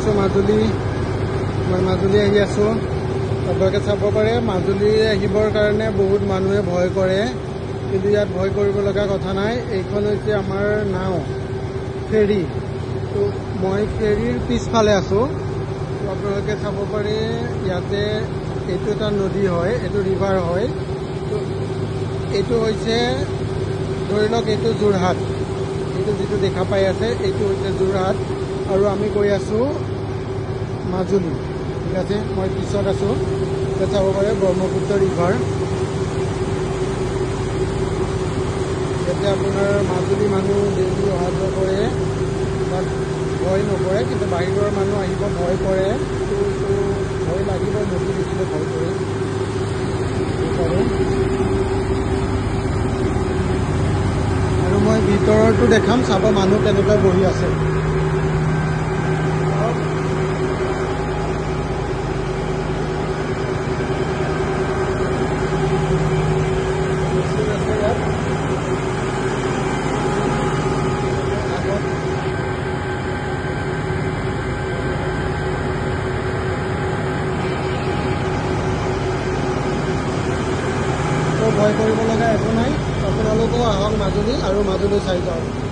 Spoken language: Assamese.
আছোঁ মাজুলী। মই মাজুলী আহি আছোঁ। আপোনালোকে চাব পাৰে মাজুলী আহিবৰ কাৰণে বহুত মানুহে ভয় কৰে, কিন্তু ইয়াত ভয় কৰিব লগা কথা নাই। এইখন হৈছে আমাৰ নাও, ফেৰী। তো মই ফেৰীৰ পিছফালে আছোঁ। তো আপোনালোকে চাব পাৰে ইয়াতে এইটো এটা নদী হয়, এইটো ৰিভাৰ হয়। তো এইটো হৈছে ধৰি লওক এইটো যোৰহাট, এইটো যিটো দেখা পাই আছে এইটো হৈছে যোৰহাট, আৰু আমি গৈ আছোঁ মাজুলী। ঠিক আছে, মই পিছত আছোঁ। চাব পাৰে ব্ৰহ্মপুত্ৰ ৰিভাৰ। ইয়াতে আপোনাৰ মাজুলী মানুহ ডেইলি অহা যোৱা কৰে, তাত ভয় নকৰে, কিন্তু বাহিৰৰ মানুহ আহিব ভয় কৰে। কিন্তু ভয় লাগিব, নদী দেখিলে ভয় কৰে। আৰু মই ভিতৰতো দেখাম, চাব মানুহ কেনেকৈ বহি আছে। ভয় কৰিব লগা একো নাই, আপোনালোকেও আহক মাজুলী আৰু মাজুলী চাই যাওক।